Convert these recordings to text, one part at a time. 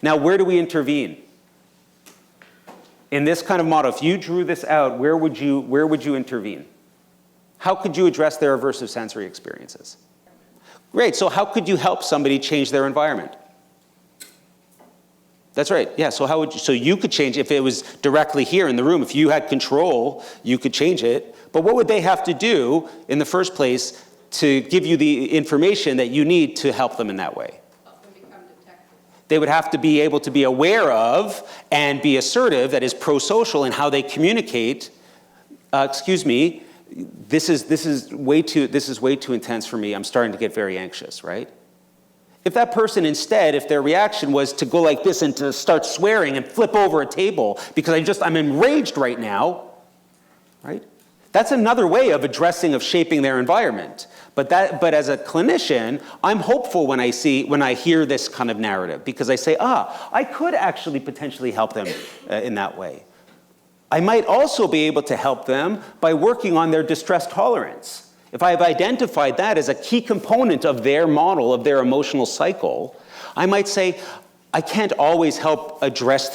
Now, where do we intervene? In this kind of model, if you drew this out, where would you intervene? How could you address their aversive sensory experiences? Great, so how could you help somebody change their environment? That's right, yeah, so you could change if it was directly here in the room. If you had control, you could change it. But what would they have to do in the first place to give you the information that you need to help them in that way? They would have to be able to be aware of and be assertive, that is pro-social in how they communicate. Excuse me, this is way too intense for me. I'm starting to get very anxious, right? If that person instead, if their reaction was to go like this and to start swearing and flip over a table because I'm enraged right now, right? That's another way of shaping their environment. But as a clinician, I'm hopeful when I hear this kind of narrative, because I say, I could actually potentially help them in that way. I might also be able to help them by working on their distress tolerance. If I have identified that as a key component of their model, of their emotional cycle, I might say, I can't always help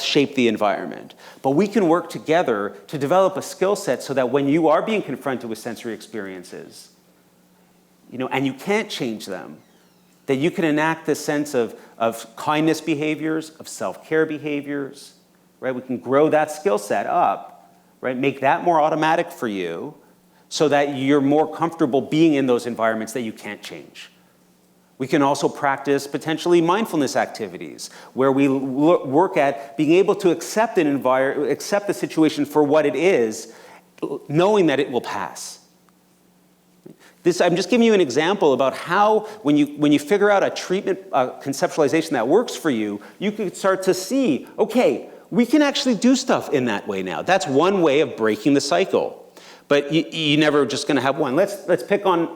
shape the environment, but we can work together to develop a skill set so that when you are being confronted with sensory experiences, and you can't change them, that you can enact this sense of kindness behaviors, of self-care behaviors, right? We can grow that skill set up, right? Make that more automatic for you so that you're more comfortable being in those environments that you can't change. We can also practice potentially mindfulness activities where we work at being able to accept the situation for what it is, knowing that it will pass. I'm just giving you an example about how when you figure out a treatment conceptualization that works for you, you can start to see, okay, we can actually do stuff in that way now. That's one way of breaking the cycle. But you're never just going to have one. Let's pick on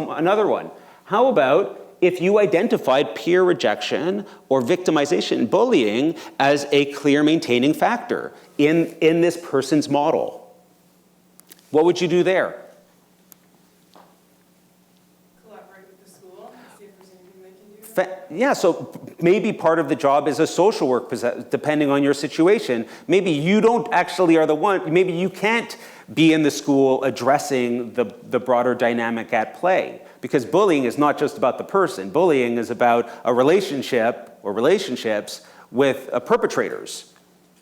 another one. How about if you identified peer rejection or victimization, bullying, as a clear maintaining factor in this person's model? What would you do there? Collaborate with the school and see if there's anything they can do. Yeah, so maybe part of the job is a social work, depending on your situation. Maybe you don't actually are the one, maybe you can't be in the school addressing the broader dynamic at play. Because bullying is not just about the person. Bullying is about a relationship or relationships with perpetrators,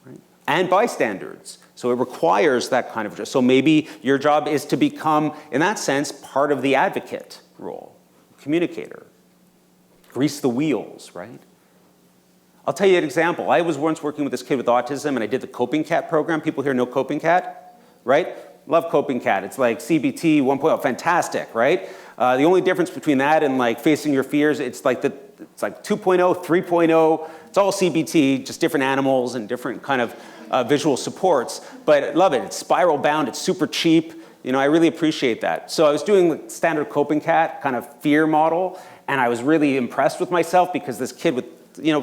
right? And bystanders. So it requires that kind of, so maybe your job is to become, in that sense, part of the advocate role, communicator. Grease the wheels, right? I'll tell you an example. I was once working with this kid with autism, and I did the Coping Cat program. People here know Coping Cat, right? Love Coping Cat. It's like CBT 1.0, fantastic, right? The only difference between that and like Facing Your Fears, it's like 2.0, 3.0. It's all CBT, just different animals and different kind of visual supports. But I love it. It's spiral bound. It's super cheap. I really appreciate that. So I was doing the standard Coping Cat kind of fear model, and I was really impressed with myself because this kid with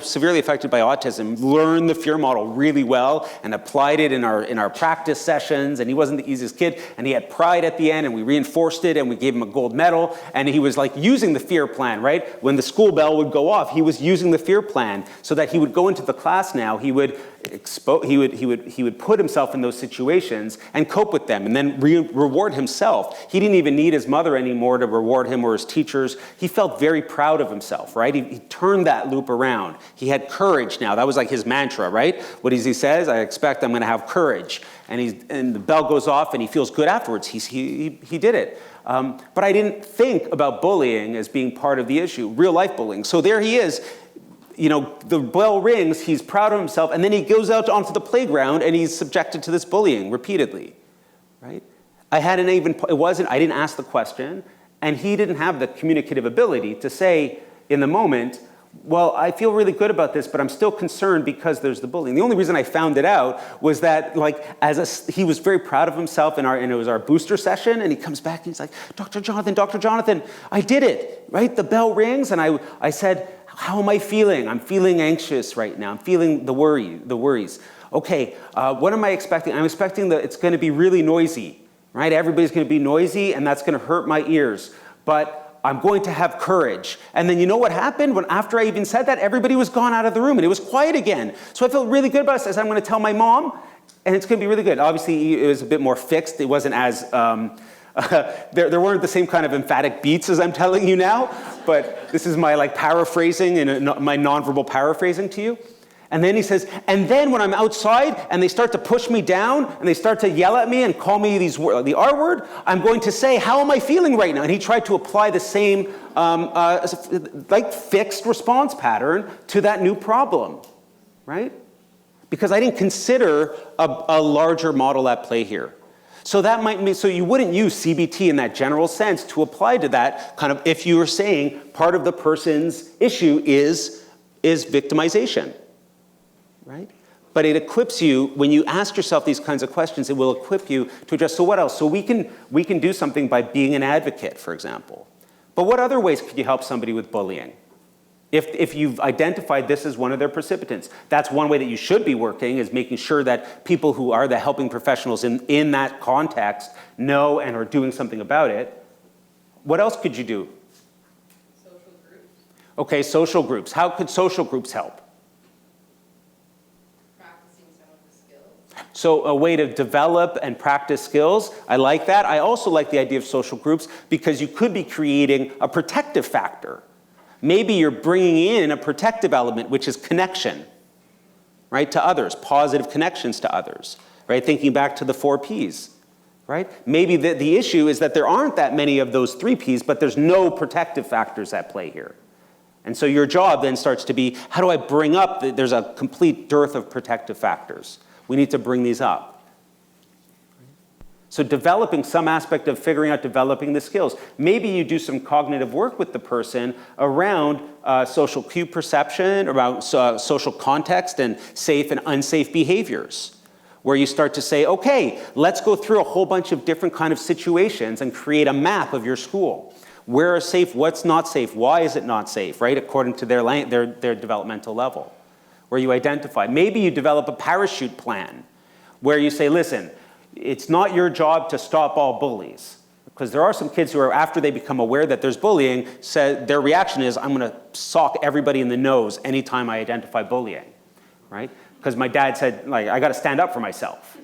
severely affected by autism learned the fear model really well and applied it in our practice sessions, and he wasn't the easiest kid, and he had pride at the end, and we reinforced it, and we gave him a gold medal, and he was like using the fear plan, right? When the school bell would go off, he was using the fear plan so that he would go into the class now, he would put himself in those situations and cope with them and then reward himself. He didn't even need his mother anymore to reward him or his teachers. He felt very proud of himself, right? He turned that loop around. He had courage now. That was like his mantra, right? What is he says? I expect I'm going to have courage. And the bell goes off and he feels good afterwards. He did it. But I didn't think about bullying as being part of the issue, real life bullying. So there he is. The bell rings, he's proud of himself, and then he goes out onto the playground and he's subjected to this bullying repeatedly, right? I didn't ask the question, and he didn't have the communicative ability to say in the moment, well, I feel really good about this, but I'm still concerned because there's the bullying. The only reason I found it out was that, he was very proud of himself, and it was our booster session, and he comes back and he's like, Dr. Jonathan, I did it, right? The bell rings, and I said, how am I feeling? I'm feeling anxious right now. I'm feeling the worries. Okay, what am I expecting? I'm expecting that it's going to be really noisy, right? Everybody's going to be noisy, and that's going to hurt my ears. But I'm going to have courage. And then you know what happened? When after I even said that, everybody was gone out of the room and it was quiet again. So I felt really good about it. I said, I'm going to tell my mom and it's going to be really good. Obviously, it was a bit more fixed. It wasn't as, there weren't the same kind of emphatic beats as I'm telling you now, but this is my like paraphrasing and my nonverbal paraphrasing to you. And then he says, and then when I'm outside and they start to push me down and they start to yell at me and call me the R word, I'm going to say, how am I feeling right now? And he tried to apply the same like fixed response pattern to that new problem, right? Because I didn't consider a larger model at play here. So that might mean, so you wouldn't use CBT in that general sense to apply to that kind of, if you were saying part of the person's issue is victimization. Right? But it equips you, when you ask yourself these kinds of questions, it will equip you to address, so what else? So we can do something by being an advocate, for example. But what other ways could you help somebody with bullying? If you've identified this as one of their precipitants, that's one way that you should be working, is making sure that people who are the helping professionals in that context know and are doing something about it. What else could you do? Social groups. Okay, social groups. How could social groups help? So a way to develop and practice skills, I like that. I also like the idea of social groups because you could be creating a protective factor. Maybe you're bringing in a protective element, which is connection, right, to others, positive connections to others, right? Thinking back to the 4 Ps, right? Maybe the issue is that there aren't that many of those 3 Ps, but there's no protective factors at play here. And so your job then starts to be, how do I bring up, there's a complete dearth of protective factors. We need to bring these up. So developing some aspect of figuring out developing the skills. Maybe you do some cognitive work with the person around social cue perception, around social context and safe and unsafe behaviors, where you start to say, okay, let's go through a whole bunch of different kind of situations and create a map of your school. Where is safe, what's not safe, why is it not safe, right, according to their developmental level. Where you identify. Maybe you develop a parachute plan where you say, listen, it's not your job to stop all bullies. Because there are some kids who are, after they become aware that there's bullying, their reaction is, I'm going to sock everybody in the nose anytime I identify bullying, right? Because my dad said, like, I got to stand up for myself,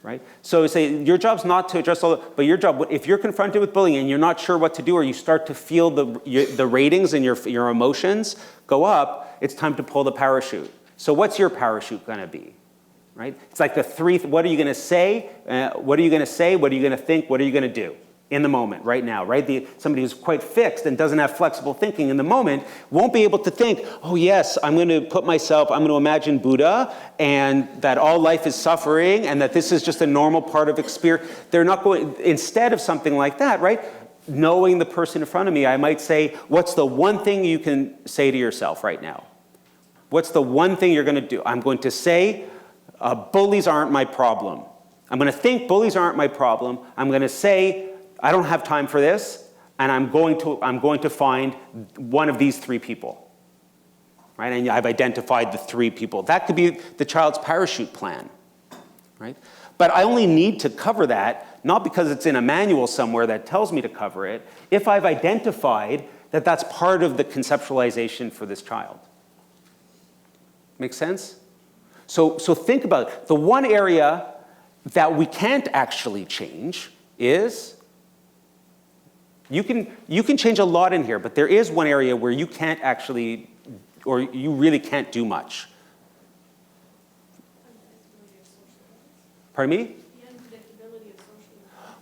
right? So say, your job's not to address all, but your job, if you're confronted with bullying and you're not sure what to do, or you start to feel the ratings and your emotions go up, it's time to pull the parachute. So what's your parachute going to be, right? It's like the 3, what are you going to say? What are you going to say? What are you going to think? What are you going to do in the moment, right now, right? Somebody who's quite fixed and doesn't have flexible thinking in the moment won't be able to think, oh yes, I'm going to I'm going to imagine Buddha and that all life is suffering and that this is just a normal part of experience. They're not going, instead of something like that, right? Knowing the person in front of me, I might say, what's the one thing you can say to yourself right now? What's the one thing you're going to do? I'm going to say, bullies aren't my problem. I'm going to think bullies aren't my problem. I'm going to say, I don't have time for this, and I'm going to find one of these 3 people. Right? And I've identified the 3 people. That could be the child's parachute plan. Right? But I only need to cover that, not because it's in a manual somewhere that tells me to cover it, if I've identified that that's part of the conceptualization for this child. Make sense? So think about it. The one area that we can't actually change is, you can change a lot in here, but there is one area where you can't actually, or you really can't do much. Pardon me?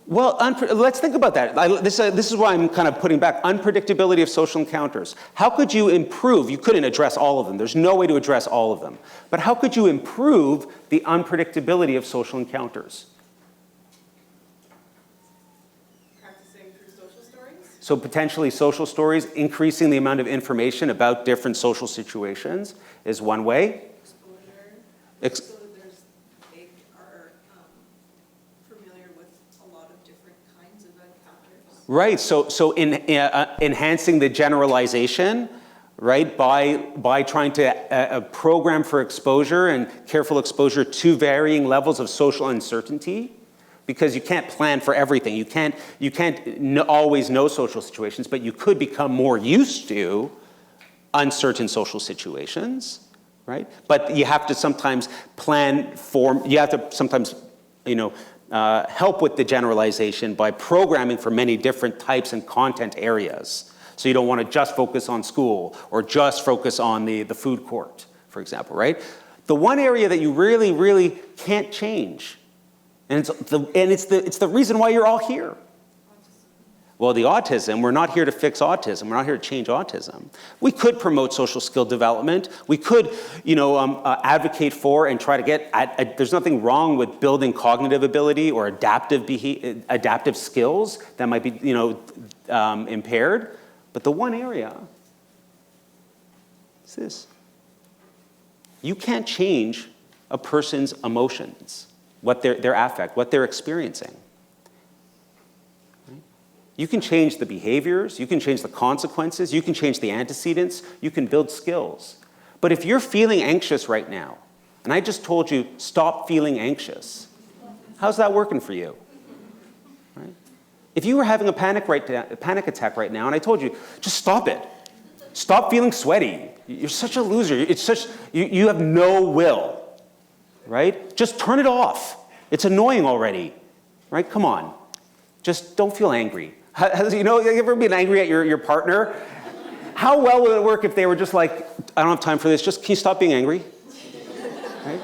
Well, let's think about that. This is why I'm kind of putting back unpredictability of social encounters. How could you improve? You couldn't address all of them. There's no way to address all of them. But how could you improve the unpredictability of social encounters? Practicing through social stories. So potentially social stories, increasing the amount of information about different social situations is one way. Exposure. They are familiar with a lot of different kinds of encounters. Right, so enhancing the generalization, right, by trying to program for exposure and careful exposure to varying levels of social uncertainty, because you can't plan for everything. You can't always know social situations, but you could become more used to uncertain social situations, right? But you have to sometimes you have to sometimes, help with the generalization by programming for many different types and content areas. So you don't want to just focus on school or just focus on the food court, for example, right? The one area that you really, really can't change, and it's the reason why you're all here. Well, the autism, we're not here to fix autism. We're not here to change autism. We could promote social skill development. We could, advocate for and try to get, there's nothing wrong with building cognitive ability or adaptive skills that might be, impaired. But the one area is this. You can't change a person's emotions, what their affect, what they're experiencing. You can change the behaviors, you can change the consequences, you can change the antecedents, you can build skills. But if you're feeling anxious right now, and I just told you, stop feeling anxious, how's that working for you? Right? If you were having a panic attack right now, and I told you, just stop it. Stop feeling sweaty. You're such a loser. You have no will, right? Just turn it off. It's annoying already, right? Come on. Just don't feel angry. Have you ever been angry at your partner? How well would it work if they were just like, I don't have time for this, just can you stop being angry? Right?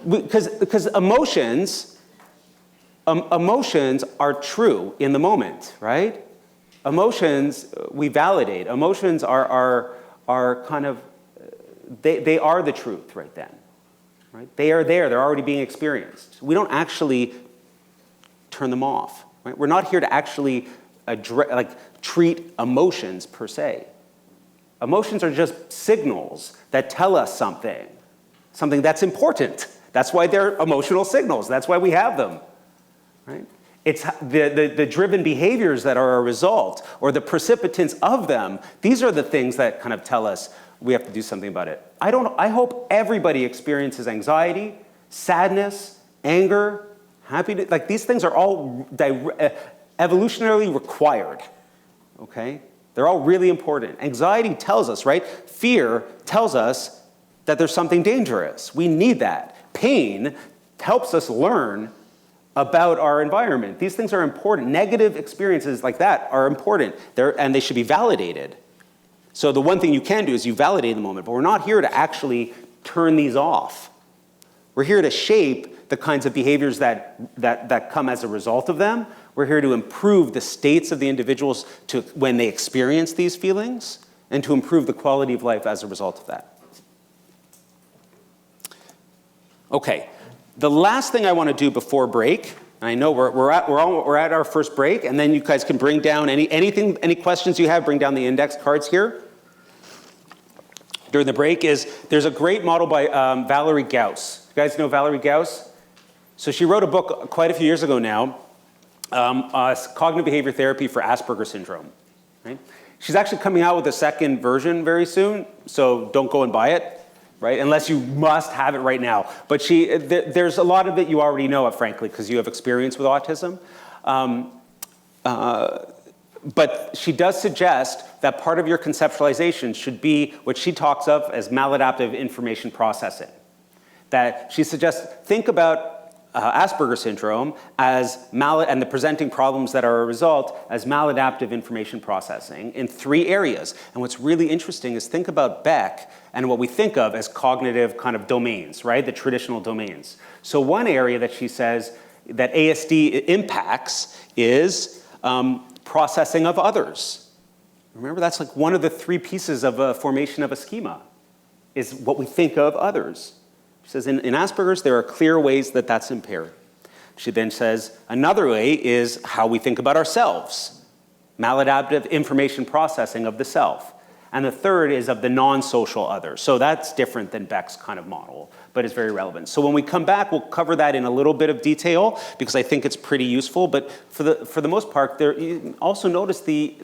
Because emotions are true in the moment, right? Emotions, we validate. Emotions are kind of, they are the truth right then, right? They are there, they're already being experienced. We don't actually turn them off, right? We're not here to actually treat emotions per se. Emotions are just signals that tell us something that's important. That's why they're emotional signals. That's why we have them, right? It's the driven behaviors that are a result, or the precipitants of them. These are the things that kind of tell us we have to do something about it. I hope everybody experiences anxiety, sadness, anger, happiness. Like, these things are all evolutionarily required, okay? They're all really important. Anxiety tells us, right? Fear tells us that there's something dangerous. We need that. Pain helps us learn about our environment. These things are important. Negative experiences like that are important, and they should be validated. So the one thing you can do is you validate the moment, but we're not here to actually turn these off. We're here to shape the kinds of behaviors that come as a result of them. We're here to improve the states of the individuals when they experience these feelings, and to improve the quality of life as a result of that. Okay, the last thing I want to do before break, I know we're at our first break, and then you guys can bring down any questions you have, bring down the index cards here. During the break there's a great model by Valerie Gauss. You guys know Valerie Gauss? So she wrote a book quite a few years ago now, Cognitive Behavior Therapy for Asperger's Syndrome. Right? She's actually coming out with a second version very soon, so don't go and buy it, right? Unless you must have it right now. But there's a lot of it you already know, frankly, because you have experience with autism. But she does suggest that part of your conceptualization should be what she talks of as maladaptive information processing. That she suggests, think about Asperger's syndrome and the presenting problems that are a result as maladaptive information processing in 3 areas. And what's really interesting is think about Beck and what we think of as cognitive kind of domains, right? The traditional domains. So one area that she says that ASD impacts is processing of others. Remember, that's like one of the 3 pieces of a formation of a schema, is what we think of others. She says in Asperger's, there are clear ways that that's impaired. She then says another way is how we think about ourselves, maladaptive information processing of the self. And the third is of the non-social other. So that's different than Beck's kind of model, but it's very relevant. So when we come back, we'll cover that in a little bit of detail because I think it's pretty useful. But for the most part, you also notice the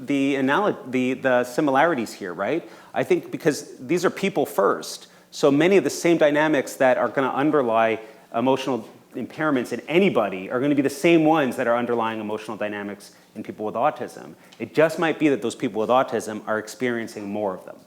similarities here, right? I think because these are people first. So many of the same dynamics that are going to underlie emotional impairments in anybody are going to be the same ones that are underlying emotional dynamics in people with autism. It just might be that those people with autism are experiencing more of them.